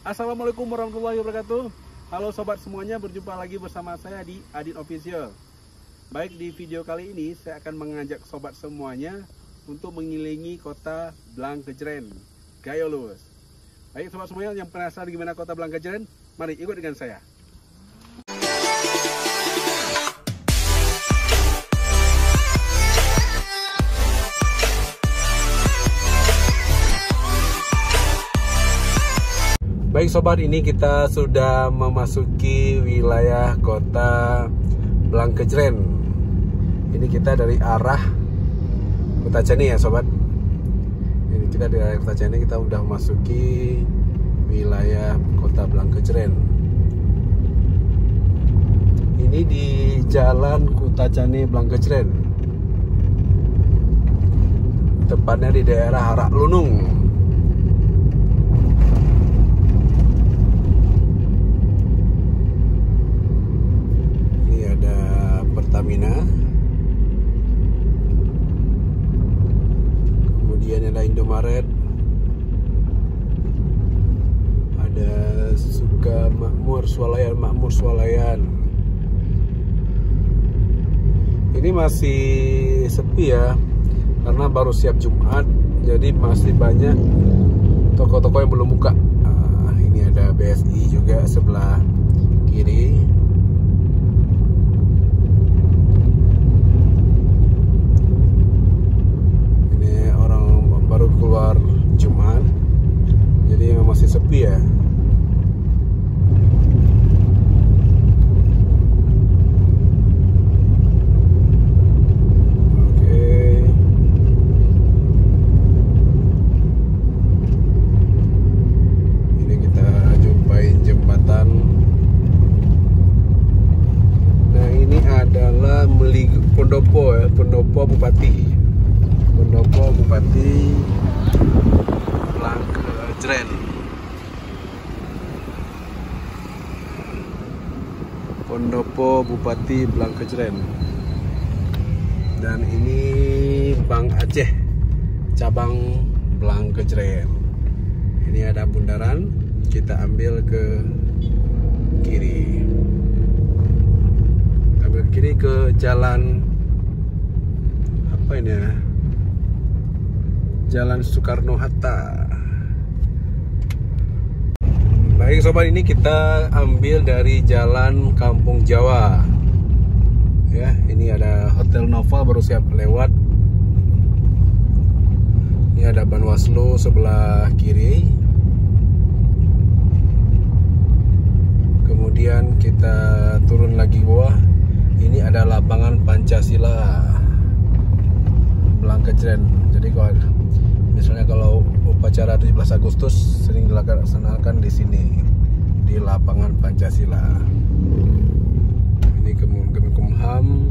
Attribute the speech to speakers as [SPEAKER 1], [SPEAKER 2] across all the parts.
[SPEAKER 1] Assalamualaikum warahmatullahi wabarakatuh. Halo sobat semuanya, berjumpa lagi bersama saya di Adin Official. Baik, di video kali ini saya akan mengajak sobat semuanya untuk mengelilingi kota Blangkejeren, Gayolus. Baik sobat semuanya yang penasaran gimana kota Blangkejeren, mari ikut dengan saya. Baik sobat, ini kita sudah memasuki wilayah kota Blangkejeren. Ini kita dari arah Kutacani ya sobat. Ini kita dari arah Kutacani, kita sudah memasuki wilayah kota Blangkejeren. Ini di Jalan Kutacani Blangkejeren, tepatnya di daerah Harak Lunung. Pertamina, kemudian ada Indomaret, ada Suka Makmur Swalayan. Ini masih sepi ya, karena baru siap Jumat, jadi masih banyak toko-toko yang belum buka. Ini ada BSI juga sebelah kiri. Baru keluar Jumat, jadi masih sepi ya. Oke, ini kita jumpain jembatan. Nah, ini adalah Pendopo ya, Pendopo Bupati Blangkejeren. Pendopo Bupati Blangkejeren. Dan ini Bank Aceh cabang Blangkejeren. Ini ada bundaran, kita ambil ke kiri. Ambil kiri ke jalan apa ini ya? Jalan Soekarno-Hatta. Baik sobat, ini kita ambil dari jalan Kampung Jawa. Ya, ini ada Hotel Noval baru siap lewat. Ini ada Banwaslu sebelah kiri. Kemudian kita turun lagi bawah. Ini ada lapangan Pancasila Blangkejeren. Jadi kalau upacara 17 Agustus sering dilaksanakan di sini, di lapangan Pancasila. Ini Kemenkumham,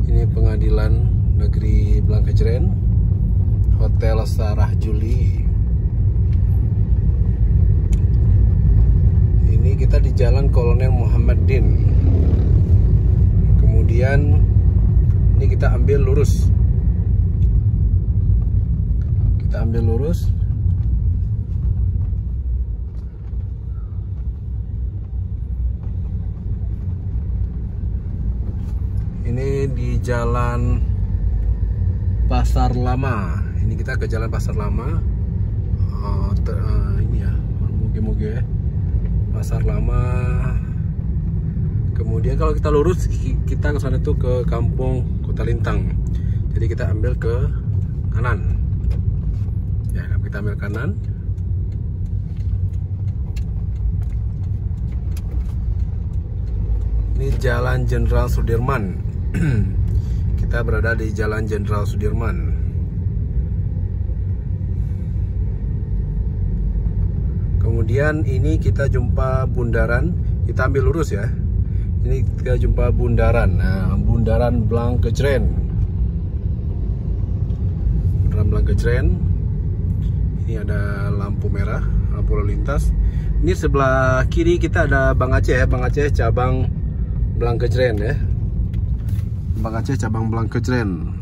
[SPEAKER 1] ini Pengadilan Negeri Blangkejeren, Hotel Sarah Juli. Ini kita di Jalan Kolonel Muhammad Din. Kemudian ini kita ambil lurus. Ini di Jalan Pasar Lama. Ini kita ke Jalan Pasar Lama. Ini ya, moga-moga Pasar Lama. Kemudian kalau kita lurus, kita ke sana tuh ke Kampung Kota Lintang. Jadi kita ambil ke kanan. Ya, kita ambil kanan. Ini Jalan Jenderal Sudirman. Kita berada di Jalan Jenderal Sudirman. Kemudian ini kita jumpa bundaran. Kita ambil lurus ya. Ini kita jumpa bundaran. Nah, bundaran Blangkejeren. Bundaran Blangkejeren. Ini ada lampu merah, lampu lalu lintas. Ini sebelah kiri kita ada Bank Aceh ya, Bank Aceh cabang Blangkejeren ya. Bank Aceh cabang Blangkejeren.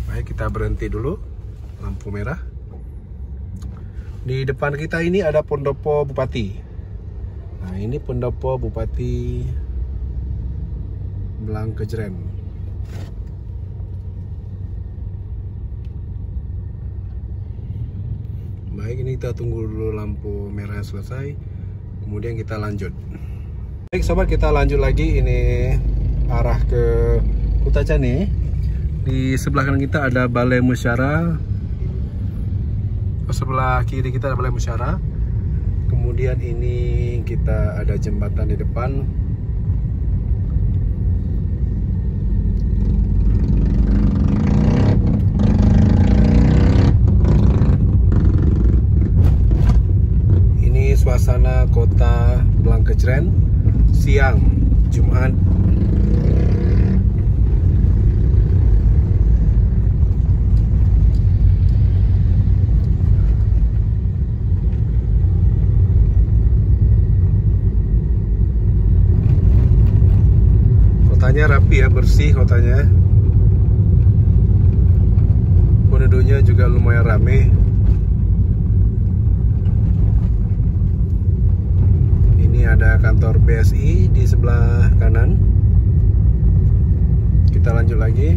[SPEAKER 1] Baik, kita berhenti dulu, lampu merah. Di depan kita ini ada pendopo Bupati. Nah, ini pendopo Bupati Blangkejeren. Baik, ini kita tunggu dulu lampu merah selesai, kemudian kita lanjut. Baik sobat, kita lanjut lagi. Ini arah ke Kutacane. Di sebelah kanan kita ada Balai Musyara, sebelah kiri kita ada Balai Musyara. Kemudian ini kita ada jembatan di depan. Ini suasana kota Blangkejeren siang Jumat. Kotanya rapi ya, bersih kotanya. Penduduknya juga lumayan ramai. Ini ada kantor BSI di sebelah kanan. Kita lanjut lagi.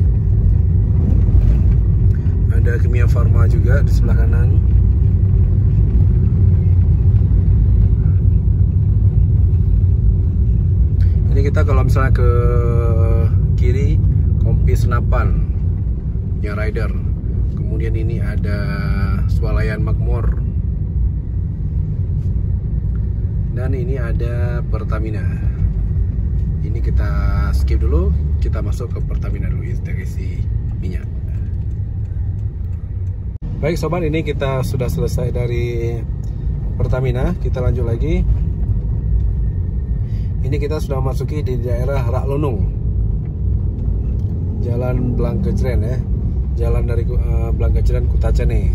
[SPEAKER 1] Ada Kimia Farma juga di sebelah kanan. Ini kita kalau misalnya ke kiri, Kompi Senapan yang rider. Kemudian ini ada Swalayan Makmur. Dan ini ada Pertamina. Ini kita skip dulu, kita masuk ke Pertamina dulu, isi minyak. Baik sobat, ini kita sudah selesai dari Pertamina. Kita lanjut lagi. Ini kita sudah masuki di daerah Raklunung, Jalan Blangkejeren ya, jalan dari Blangkejeren Kutacane.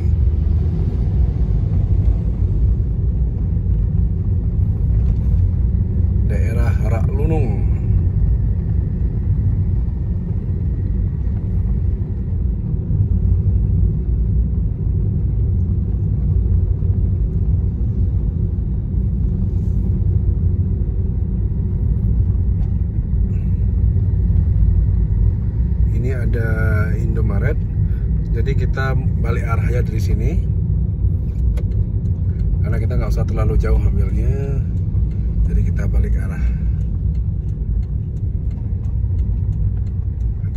[SPEAKER 1] Daerah Raklunung. Ini ada Indomaret. Jadi kita balik arahnya dari sini, karena kita nggak usah terlalu jauh ambilnya. Jadi kita balik arah.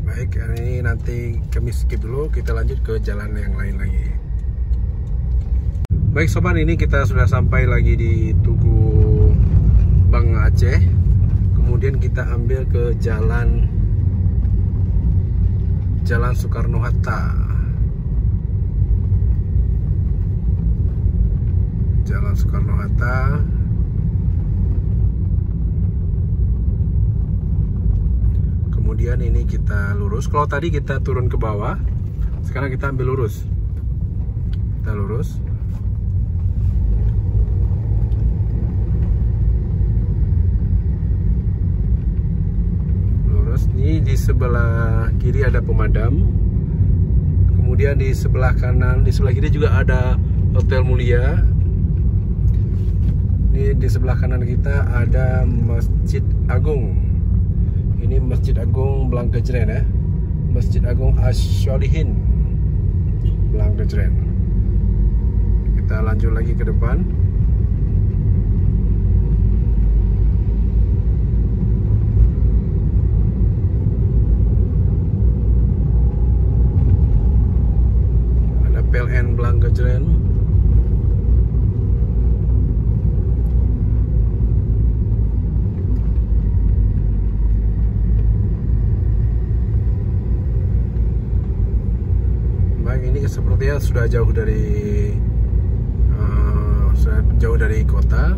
[SPEAKER 1] Baik, ini nanti kami skip dulu, kita lanjut ke jalan yang lain lagi. Baik sobat, ini kita sudah sampai lagi di Tugu Bang Aceh. Kemudian kita ambil ke Jalan Soekarno-Hatta. Jalan Soekarno-Hatta. Kemudian ini kita lurus. Kalau tadi kita turun ke bawah, sekarang kita ambil lurus. Kita lurus. Lurus. Ini di sebelah kiri ada pemadam. Kemudian di sebelah kanan, di sebelah kiri juga ada Hotel Mulia. Ini di sebelah kanan kita ada Masjid Agung. Ini Masjid Agung Blangkejeren ya, Masjid Agung Asy-Syolihin Blangkejeren. Kita lanjut lagi ke depan. Ada PLN Blangkejeren. Ini sepertinya sudah jauh dari kota.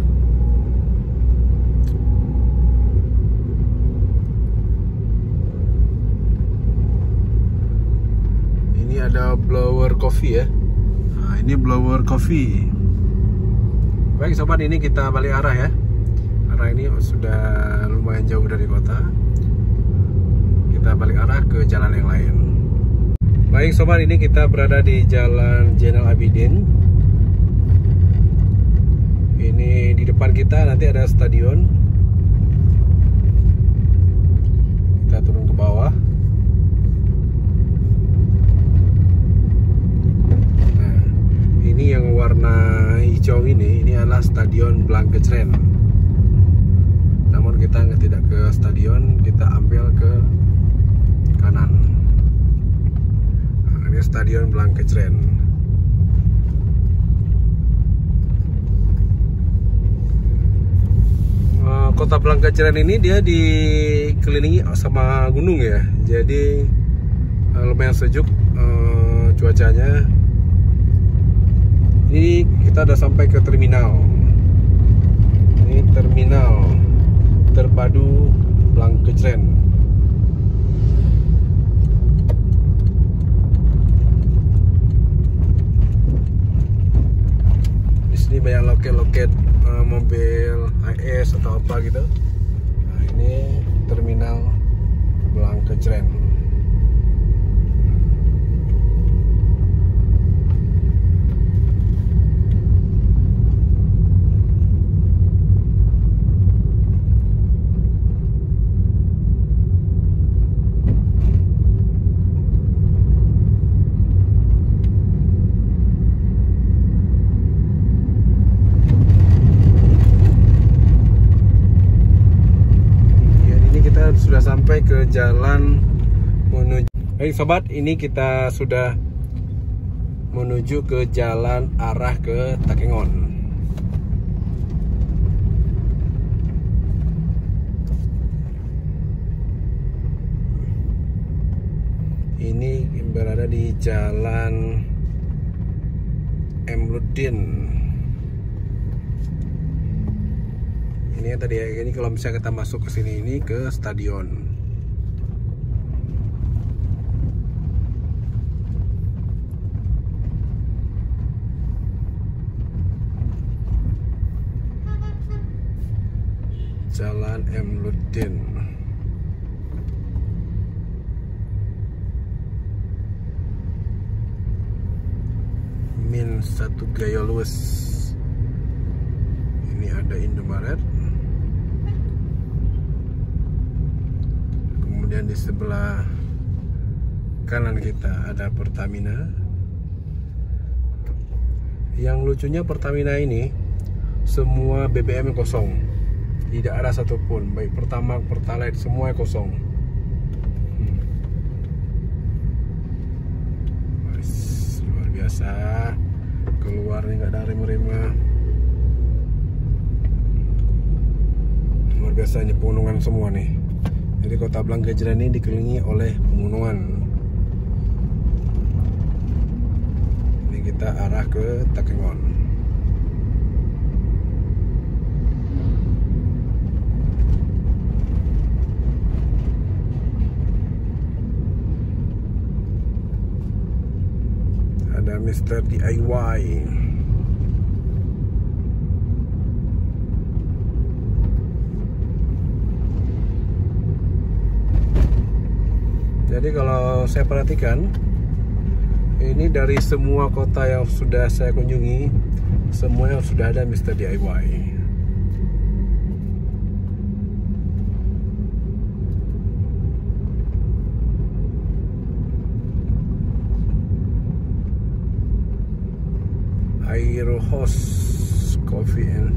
[SPEAKER 1] Ini ada Blower Coffee ya. Nah, ini Blower Coffee. Baik sobat, ini kita balik arah ya. Arah ini sudah lumayan jauh dari kota. Kita balik arah ke jalan yang lain. Baik sobat, ini kita berada di Jalan Zainal Abidin. Ini di depan kita nanti ada stadion. Kita turun ke bawah. Nah, ini yang warna hijau ini adalah Stadion Blankecren. Namun kita tidak ke stadion, kita ambil ke kanan. Nah, ini Stadion Blankecren. Kota Blankecren ini dia dikelilingi sama gunung ya, jadi lumayan sejuk cuacanya. Ini kita udah sampai ke terminal. Ini terminal terpadu Blankecren. Di sini banyak loket-loket mobil AS atau apa gitu. Nah, ini terminal Blankecren. Sudah sampai ke jalan menuju. Baik sobat, ini kita sudah menuju ke jalan arah ke Takengon. Ini berada di jalan Emrudin. Ini ya tadi ya, ini kalau misalnya kita masuk ke sini ini ke stadion. Jalan Emrudin. Min 1 Gayolus. Ini ada Indomaret. Kemudian di sebelah kanan kita ada Pertamina. Yang lucunya Pertamina ini semua BBM kosong, tidak ada satupun, baik Pertamax, Pertalite, semua kosong. Luar biasa, keluar nih nggak ada rem-remnya. Luar biasa, ini pegunungan semua nih. Jadi kota Blankecren ini dikelilingi oleh pegunungan. Ini kita arah ke Takengon. Ada Mr. DIY. Jadi kalau saya perhatikan, ini dari semua kota yang sudah saya kunjungi, semuanya sudah ada Mr. DIY. Aero House Coffee and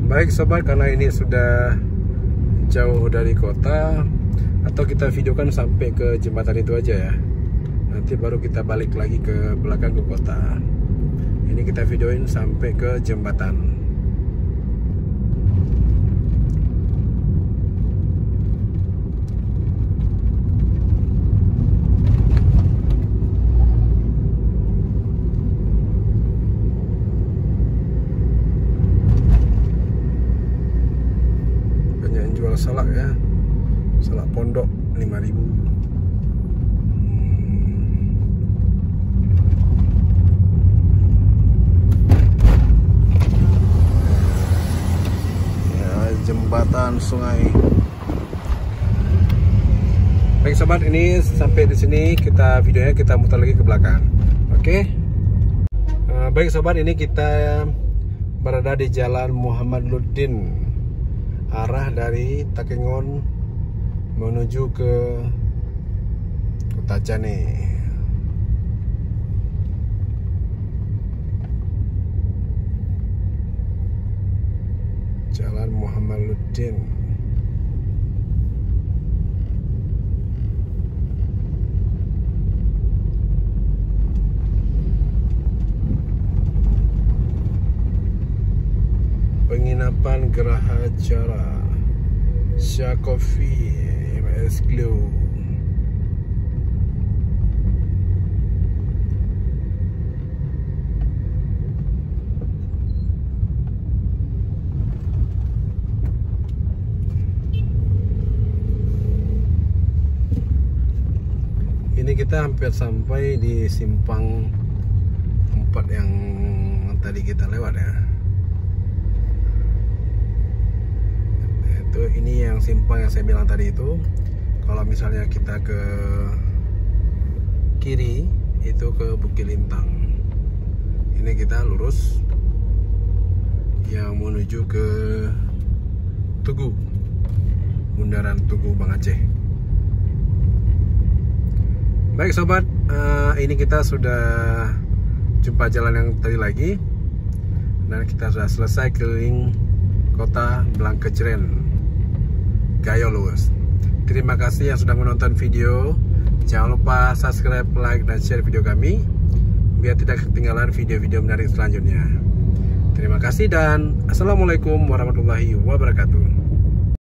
[SPEAKER 1] baik sobat, karena ini sudah jauh dari kota, atau kita videokan sampai ke jembatan itu aja ya. Nanti baru kita balik lagi ke belakang ke kota. Ini kita videoin sampai ke jembatan. Salak ya, salak pondok 5.000.
[SPEAKER 2] jalan sungai. Baik sobat, ini sampai di sini videonya kita muter lagi ke belakang. Oke. Baik sobat, ini kita berada di Jalan Muhammad Luddin, arah dari Takengon menuju ke Kota Cani. Jalan Muhammad Luddin. Penginapan Geraha Jara, Syah Coffee, MS Glow. Ini kita hampir sampai di simpang 4 yang tadi kita lewat ya. Ini yang simpang yang saya bilang tadi itu. Kalau misalnya kita ke kiri itu ke Bukit Lintang. Ini kita lurus yang menuju ke Tugu, bundaran Tugu Bang Aceh. Baik sobat, ini kita sudah jumpa jalan yang tadi lagi, dan kita sudah selesai keliling kota Blankejeren, Gayo Luwes. Terima kasih yang sudah menonton video. Jangan lupa subscribe, like, dan share video kami biar tidak ketinggalan video-video menarik selanjutnya. Terima kasih dan Assalamualaikum warahmatullahi wabarakatuh.